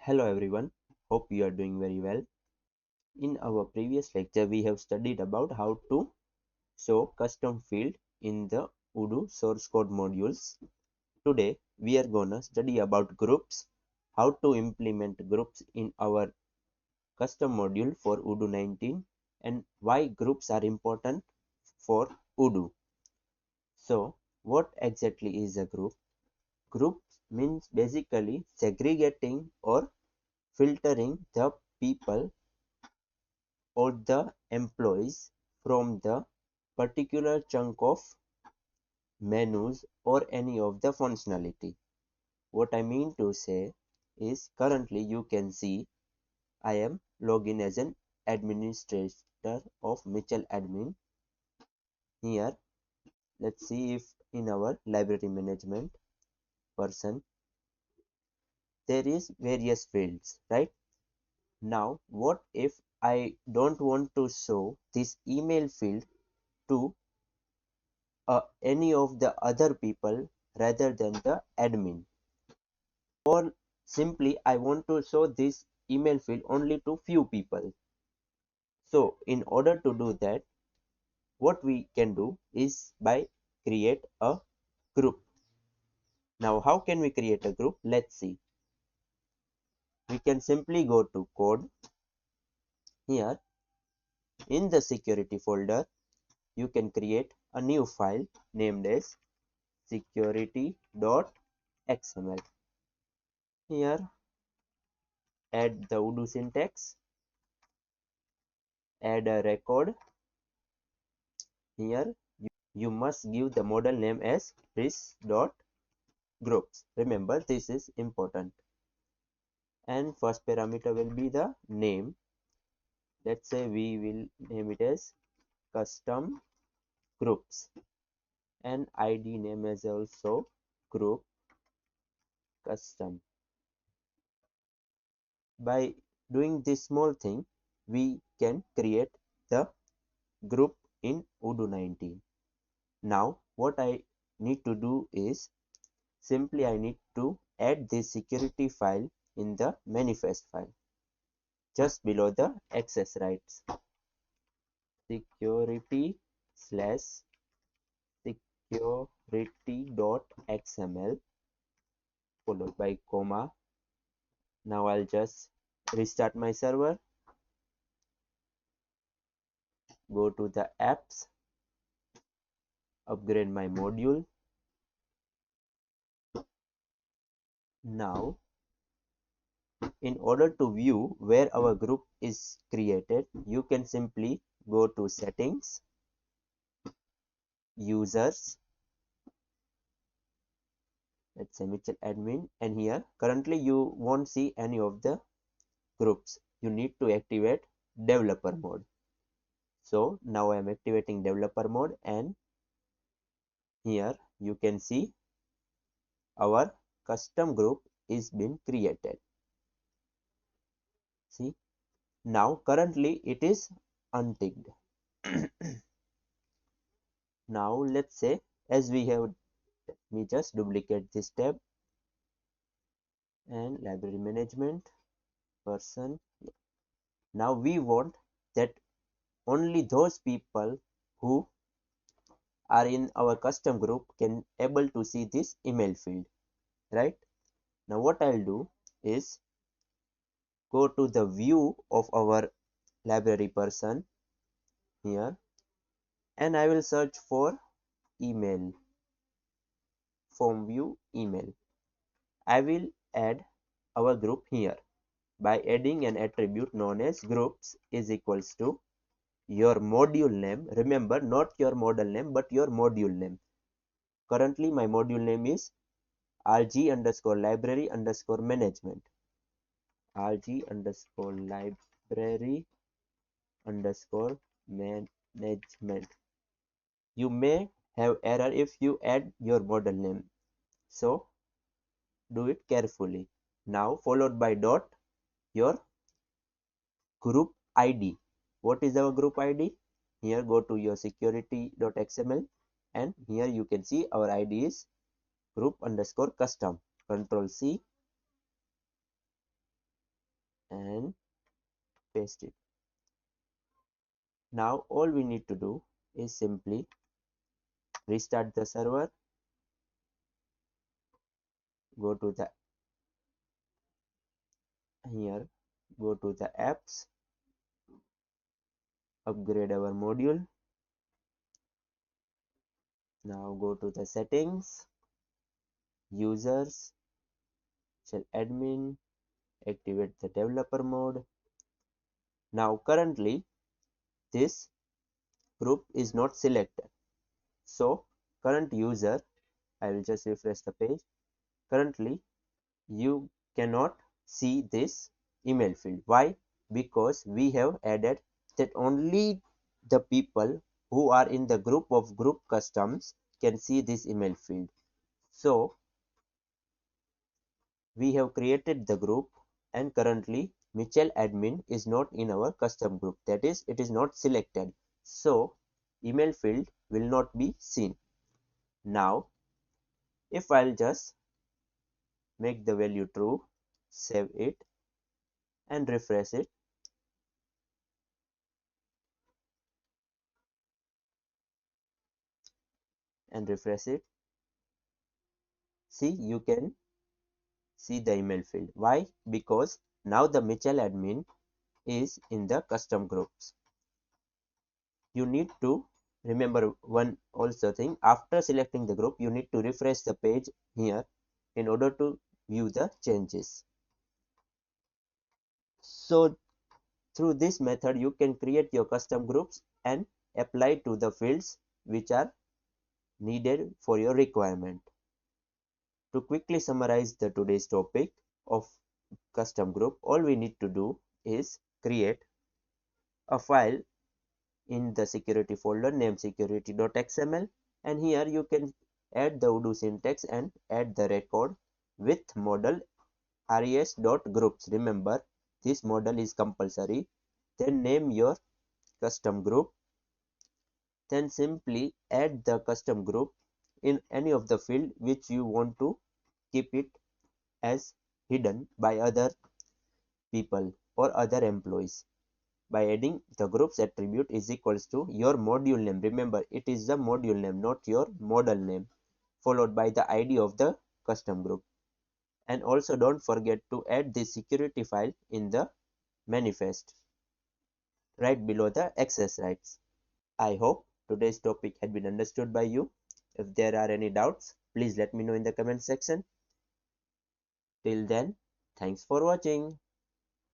Hello everyone, hope you are doing very well. In our previous lecture, we have studied about how to show custom field in the Odoo source code modules. Today, we are gonna study about groups, how to implement groups in our custom module for Odoo 19 and why groups are important for Odoo. So, what exactly is a group? Group means basically segregating or filtering the people or the employees from the particular chunk of menus or any of the functionality. What I mean to say is currently you can see I am logged in as an administrator of Mitchell admin. Here let's see if in our library management person there is various fields, right? Now what if I don't want to show this email field to any of the other people rather than the admin, or simply I want to show this email field only to few people. So in order to do that, what we can do is by create a group. Now how can we create a group? Let's see. We can simply go to code. Here in the security folder you can create a new file named as security.xml. Here add the Odoo syntax, add a record. Here you must give the model name as groups. Remember, this is important. And first parameter will be the name. Let's say we will name it as custom groups, and ID name is also group custom. By doing this small thing, we can create the group in Odoo 19. Now what I need to do is simply I need to add this security file in the manifest file just below the access rights. Security slash security.xml followed by comma. Now I'll just restart my server, go to the apps, upgrade my module. Now in order to view where our group is created, you can simply go to settings, users, let's say Mitchell admin, and here currently you won't see any of the groups. You need to activate developer mode. So now I am activating developer mode, and here you can see our custom group is been created. See, now currently it is unticked. Now let's say as we have, let me just duplicate this tab and library management person. Now we want that only those people who are in our custom group can able to see this email field, right? Now what I'll do is go to the view of our library person here, and I will search for email, form view email. I will add our group here by adding an attribute known as groups is equals to your module name. Remember, not your model name but your module name. Currently my module name is rg underscore library underscore management, rg underscore library underscore management. You may have error if you add your model name, so do it carefully. Now followed by dot your group id. What is our group id? Here go to your security.xml, and here you can see our id is group underscore custom. Control C, and paste it. Now all we need to do is simply restart the server, go to the here, go to the apps, upgrade our module. Now go to the settings, users, shell admin, activate the developer mode. Now currently this group is not selected. So current user, I will just refresh the page. Currently you cannot see this email field. Why? Because we have added that only the people who are in the group of group customs can see this email field. So we have created the group, and currently Mitchell admin is not in our custom group, that is it is not selected, so email field will not be seen. Now if I'll just make the value true, save it and refresh it, see, you can see the email field. Why? Because now the Mitchell admin is in the custom groups. You need to remember one also thing, after selecting the group you need to refresh the page here in order to view the changes. So through this method you can create your custom groups and apply to the fields which are needed for your requirement. To quickly summarize the today's topic of custom group, all we need to do is create a file in the security folder named security.xml, and here you can add the Odoo syntax and add the record with model res.groups. Remember, this model is compulsory. Then name your custom group, then simply add the custom group in any of the field which you want to keep it as hidden by other people or other employees. By adding the groups attribute is equals to your module name. Remember, it is the module name, not your model name, followed by the ID of the custom group. And also don't forget to add the security file in the manifest right below the access rights. I hope today's topic had been understood by you. If there are any doubts, please let me know in the comment section. Till then, thanks for watching.